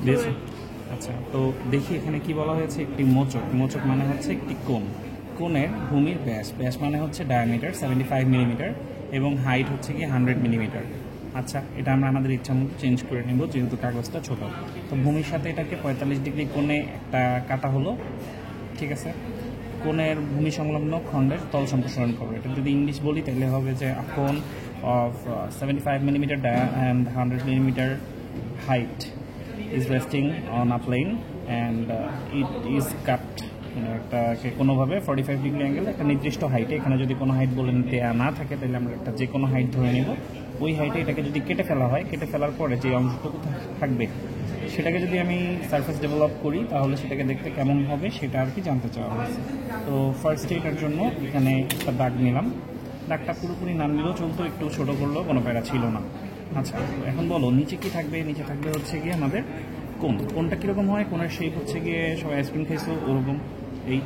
দিয়েছে। আচ্ছা, তো দেখি এখানে কি বলা হয়েছে, একটি মোচক। মোচক মানে হচ্ছে একটি কোণ। কোণের ভূমির ব্যাস, ব্যাস মানে হচ্ছে ডায়ামিটার 75 মিলিমিটার এবং হাইট হচ্ছে কি 100 মিলিমিটার। আচ্ছা, এটা আমরা আমাদের ইচ্ছা মতো চেঞ্জ করে নেব যেহেতু কাগজটা ছোট। তো ভূমির সাথে এটাকে 45 ডিগ্রি কোণে একটা কাটা হলো, ঠিক আছে। কোণের ভূমি সংলগ্ন খণ্ডের তল সম্প্রসারণ করবে। এটা যদি ইংলিশ বলি তাহলে হবে যে a cone of 75 millimeter dia and 100 millimeter height is resting on a plane and it is cut একটাকে কোনোভাবে 45 ডিগ্রি অ্যাঙ্গেল একটা নির্দিষ্ট হাইটে। এখানে যদি কোনো হাইট বলে দেওয়া না থাকে তাহলে আমরা একটা যে কোনো হাইট ধরে নেব। ওই হাইটে এটাকে যদি কেটে ফেলা হয়, কেটে ফেলার পরে যে অংশটুকু থাকবে সেটাকে যদি আমি সারফেস ডেভেলপ করি তাহলে সেটাকে দেখতে কেমন হবে সেটা আর কি জানতে চাওয়া হয়েছে। তো ফার্স্ট এটার জন্য এখানে একটা দাগ নিলাম। দাগটা পুরোপুরি না নিলেও চলতো, একটু ছোটো করলেও কোনো প্যারা ছিল না। আচ্ছা, এখন বলো নিচে কি থাকবে? নিচে থাকবে হচ্ছে গিয়ে আমাদের কোনটা কীরকম হয়, কোনের শেপ হচ্ছে গিয়ে সবাই আইসক্রিম খেয়েছিল ওরকম। এই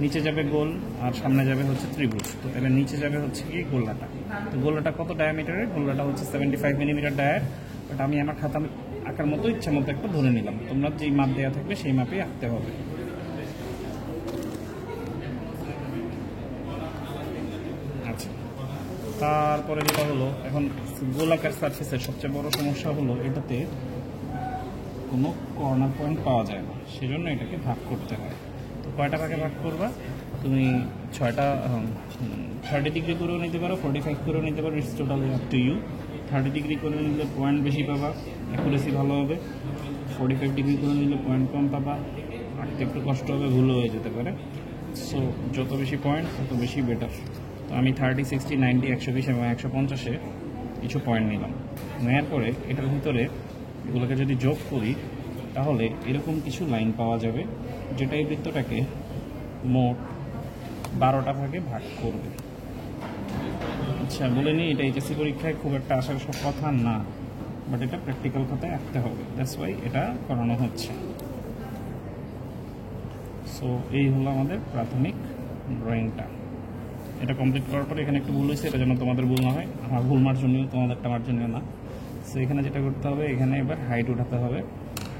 নিচে যাবে গোল আর সামনে যাবে হচ্ছে ত্রিভুজ। তো তাহলে নিচে যাবে হচ্ছে গিয়ে গোল্লাটা। তো গোল্লাটা কত ডায়ামিটারের? গোল্লাটা হচ্ছে 75 মিলিমিটার ডায়ার। বাট আমি আমার খাতা আঁকার মতো ইচ্ছা মতো একটা ধরে নিলাম। তোমরা যেই মাপ দেওয়া থাকবে সেই মাপেই আঁকতে হবে। আচ্ছা, তারপরে যেটা হলো, এখন গোলাকার সারফেসের সবচেয়ে বড় সমস্যা হলো এটাতে কোনো কর্নার পয়েন্ট পাওয়া যায় না, সেজন্য এটাকে ভাগ করতে হয়। তো কয়টা ভাগে ভাগ করবা? তুমি 6টা 30 ডিগ্রি করেও নিতে পারো, 45 করেও নিতে পারো, it's totally up to you. 30 degree করে নিলে পয়েন্ট বেশি পাবা, অ্যাকুরেসি ভালো হবে। 45 ডিগ্রি করে নিলে পয়েন্ট কম পাবা, আঁকতে একটু কষ্ট হবে, ভুলও হয়ে যেতে পারে। সো যত বেশি পয়েন্ট তত বেশি বেটার। তো আমি 30, 60, 90, 120 এবং 150-এ কিছু পয়েন্ট নিলাম। নেওয়ার পরে এটার ভিতরে এগুলোকে যদি যোগ করি তাহলে এরকম কিছু লাইন পাওয়া যাবে, যেটা এই বৃত্তটাকে মোট 12টা ভাগে ভাগ করবে। আচ্ছা, বলে নিই এটা এইচএসসি পরীক্ষায় খুব একটা আসার সব কথা না, বাট এটা প্র্যাকটিক্যাল খাতায় আঁকতে হবে, দ্যাটস ওয়াই এটা করানো হচ্ছে। সো এই হলো আমাদের প্রাথমিক ড্রয়িংটা। এটা কমপ্লিট করার পরে এখানে একটু ভুল হয়েছে, এটা যেন তোমাদের ভুল না হয়, আমার ভুল মার্জনীয়, তোমাদেরটা মার্জনীয় না। সো এখানে যেটা করতে হবে, এখানে এবার হাইট উঠাতে হবে।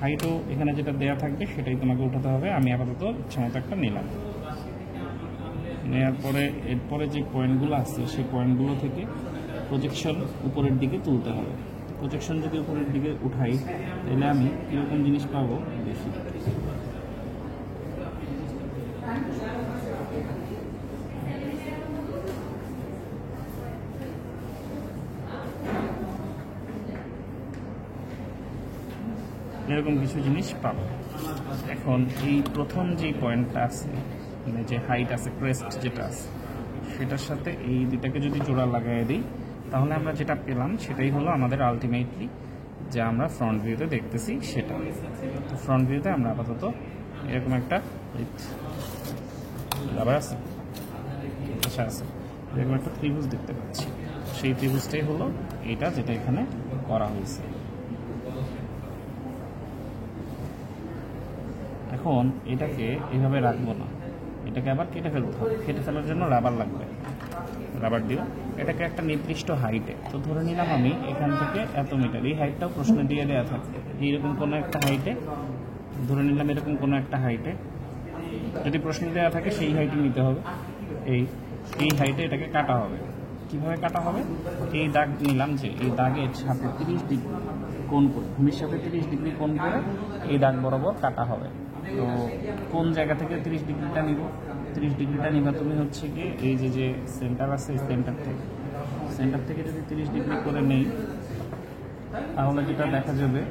হাইটও এখানে যেটা দেওয়া থাকবে সেটাই তোমাকে উঠাতে হবে। আমি আপাতত ইচ্ছা মতো একটা নিলাম। নেওয়ার পরে এরপরে যে পয়েন্টগুলো আছে সেই পয়েন্টগুলো থেকে প্রজেকশন উপরের দিকে তুলতে হবে। প্রজেকশন যদি উপরের দিকে উঠাই তাহলে আমি কীরকম জিনিস পাবো দেখি। এরকম কিছু জিনিস পাবো। এখন এই প্রথম যে পয়েন্টটা আছে, মানে যে হাইট আছে, ক্রেস্ট যেটা আছে, সেটার সাথে এই দুটাকে যদি জোড়া লাগাই দিই তাহলে আমরা যেটা পেলাম সেটাই হলো আমাদের আলটিমেটলি যা আমরা ফ্রন্ট ভিউতে দেখতেছি সেটা। তো ফ্রন্ট ভিউতে আমরা আপাতত এরকম একটা আবার আছে আচ্ছা আছে এরকম একটা ত্রিভুজ দেখতে পাচ্ছি। সেই ত্রিভুজটাই হলো এটা যেটা এখানে করা হয়েছে। এখন এটাকে এইভাবে রাখবো না, এটাকে আবার কেটে ফেলতে হবে। কেটে ফেলার জন্য রাবার লাগবে, রাবার দিও। এটাকে একটা নির্দিষ্ট হাইটে, তো ধরে নিলাম আমি এখান থেকে এত মিটার, এই হাইটটাও প্রশ্নে দিয়ে দেওয়া থাকবে। এইরকম কোনো একটা হাইটে ধরে নিলাম, এরকম কোনো একটা হাইটে যদি প্রশ্ন দেওয়া থাকে সেই হাইটে নিতে হবে। এই হাইটে এটাকে কাটা হবে। কিভাবে কাটা হবে? এই দাগ নিলাম, যে এই দাগের সাথে 30 ডিগ্রি কোণ করে, ভূমির সাথে 30 ডিগ্রি কোণ করে এই দাগ বরাবর কাটা হবে। তো কোন জায়গা থেকে 30 ডিগ্রিটা নিব? 30 ডিগ্রিটা নিবা তুমি হচ্ছে কি এই যে সেন্টার আছে, এই সেন্টার থেকে যদি 30 ডিগ্রি করে নেই তাহলে যেটা দেখা যাবে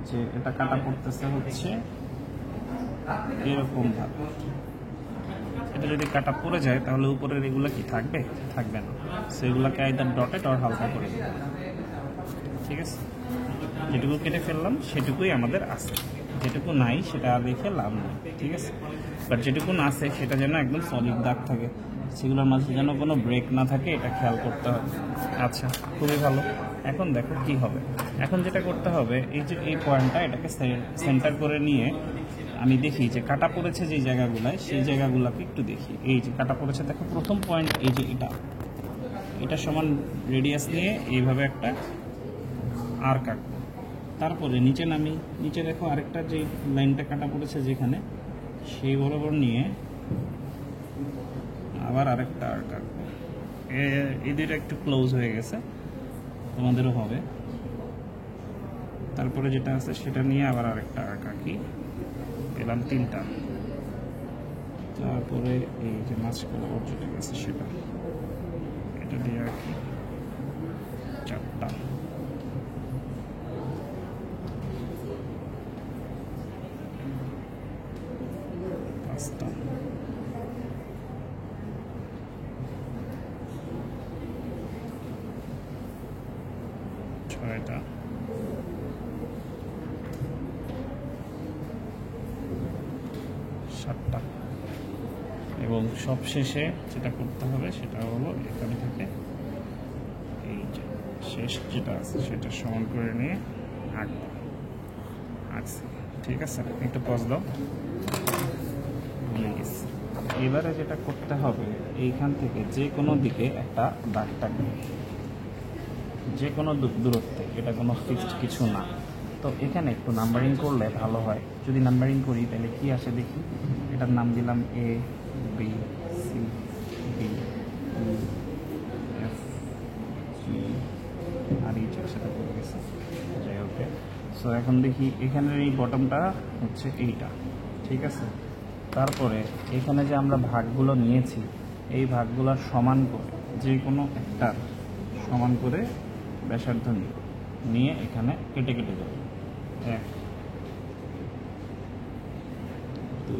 যে এটা কাটা পড়তেছে হচ্ছে এরকম ভাবে। এটা যদি কাটা পড়ে যায় তাহলে উপরের এগুলো কি থাকবে? থাকবে না। সেগুলোকে আইদার ডটেড অর হালকা করে দেবে, ঠিক আছে? যেটুকু কেটে ফেললাম সেটুকুই আমাদের আছে, যেটুকু নাই সেটা দেখে লাভ নেই, ঠিক আছে? বাট যেটুকু আছে সেটা যেন একদম সলিড দাগ থাকে, সেগুলোর মাঝে যেন কোনো ব্রেক না থাকে, এটা খেয়াল করতে হবে। আচ্ছা, খুবই ভালো। এখন দেখো কি হবে। এখন যেটা করতে হবে, এই যে এই পয়েন্টটা, এটাকে সেন্টার করে নিয়ে আমি দেখি যে কাটা পড়েছে যে জায়গাগুলায়, সেই জায়গাগুলোকে একটু দেখি। এই যে কাটা পড়েছে, দেখো প্রথম পয়েন্ট এই যে এটা সমান রেডিয়াস নিয়ে এইভাবে একটা আর্ক আঁকবো। তারপরে নিচে নামি, নিচে দেখো আরেকটা যে লাইনটা কাটা পড়েছে যেখানে, সেই বরাবর নিয়ে আবার আরেকটা আর্ক আঁকবো। এই দুইটা একটু ক্লোজ হয়ে গেছে, তোমাদেরও হবে। তারপরে যেটা আছে সেটা নিয়ে আবার আরেকটা আর্ক আঁকি, পেলাম 3টা। তারপরে এই যে মাঝখানে ওর যেটা গেছে সেটা, এটা দিয়ে আঁকি 4টা। পাঁচটা, 6টা, 7টা। এবং সবশেষে যেটা করতে হবে সেটা হলো এখান থেকে এই যে শেষ যেটা আছে সেটা সমান করে নিয়ে আঁকবো। আঁকছি, ঠিক আছে। একটু পজ দাও, ভুলে গেছি। এবারে যেটা করতে হবে, এইখান থেকে যে কোনো দিকে একটা দাগ টাকবে, যে কোনো দূরত্বে, এটা কোনো ফিক্সড কিছু না। তো এখানে একটু নাম্বারিং করলে ভালো হয়। যদি নাম্বারিং করি তাহলে কি আসে দেখি। এটার নাম দিলাম A B C D E F G, আর এই সাথে পড়ে গেছে, যাই ওকে। সো এখন দেখি এখানের এই বটমটা হচ্ছে এইটা, ঠিক আছে। তারপরে এখানে যে আমরা ভাগগুলো নিয়েছি, এই ভাগগুলোর সমান করে যে কোনো একটা সমান করে ব্যাসার্ধ নিয়ে এখানে কেটে কেটে যাবে। 1 2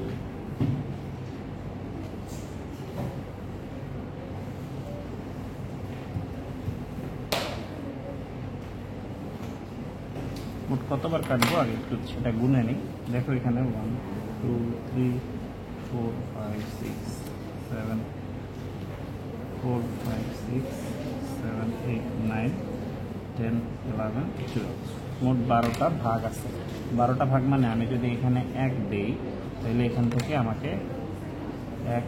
মোট কতবার কাটবো আগে একটু সেটা গুনে নিই। দেখো এখানে 1 2 3 4 5 6 7 4 5 6 7 8 9 10 11 12, মোট 12টা ভাগ আছে। 12টা ভাগ মানে আমি যদি এখানে 1 দেই তাহলে এখান থেকে আমাকে 1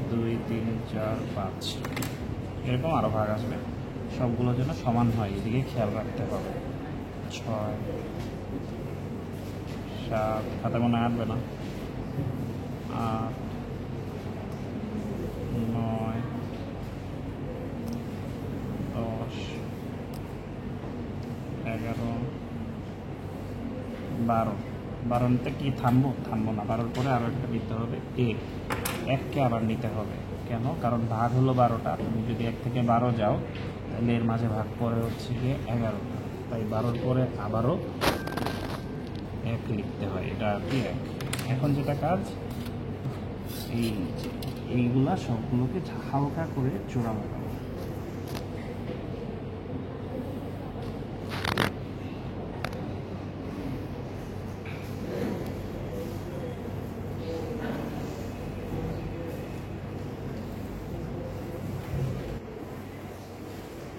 2 3 4 5 এরকম আরও ভাগ আসবে। সবগুলো যেন সমান হয়, এদিকে খেয়াল রাখতে হবে। 6 7, হাতে মনে আসবে না, 8 9 10 11 12। 12তে কি থামবো? থামবো না, 12-র পরে আরও একটা নিতে হবে, 1কে আবার নিতে হবে। কেন? কারণ ভাগ হলো 12টা, তুমি যদি 1 থেকে 12 যাও তাহলে এর মাঝে ভাগ পরে হচ্ছে গিয়ে 11টা, তাই 12-র পরে আবারও 1 লিখতে হয়, এটা আর কি 1। এখন যেটা কাজ, এইগুলা সবগুলোকে হালকা করে জোড়া লাগাবো।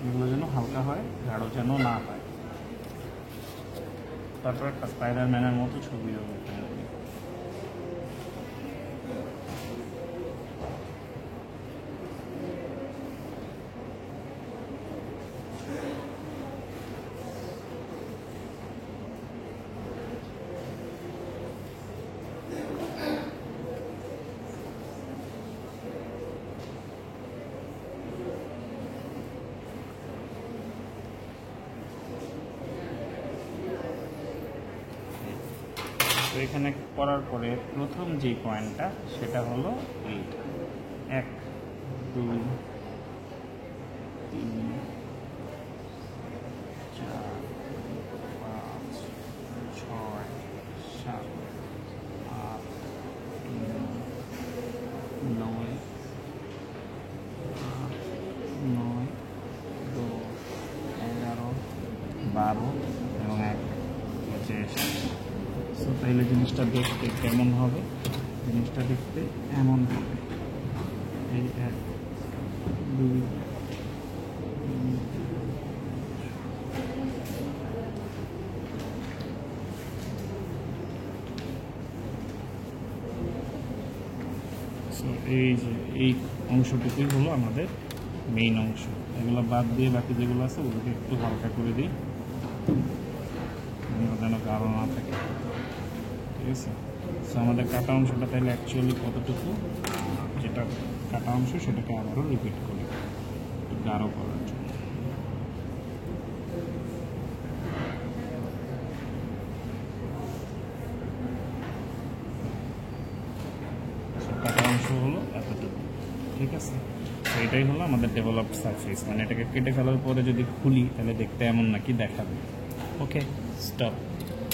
এগুলো যেন হালকা হয়, গাঢ় যেন না হয়। তারপর একটা স্পাইডারম্যানের মতো ছবি হবে। তো এখানে করার পরে প্রথম যে পয়েন্টটা সেটা হলো এইটা, 1 2 3 4 5 6 7 8 9 9 10 11 12 এবং 1 হচ্ছে। সো তাইলে জিনিসটা দেখতে কেমন হবে? জিনিসটা দেখতে এমন হবে। এই 1 2 সো এই যে এই অংশটুকুই হলো আমাদের মেইন অংশ। এগুলো বাদ দিয়ে বাকি যেগুলো আছে ওগুলোকে একটু হালকা করে দিই। যেন গাঢ় না থাকে, ঠিক আছে। সো আমাদের কাটা অংশটা তাহলে অ্যাকচুয়ালি কতটুকু, যেটা কাটা অংশ সেটাকে আবারও রিপিট করি একটু গাঢ় করার জন্য। কাটা অংশ হলো এতটুকু, ঠিক আছে। তো এটাই হলো আমাদের ডেভেলপড সারফেস, মানে এটাকে কেটে ফেলার পরে যদি খুলি তাহলে দেখতে এমন নাকি দেখাবে। ওকে, স্টপ।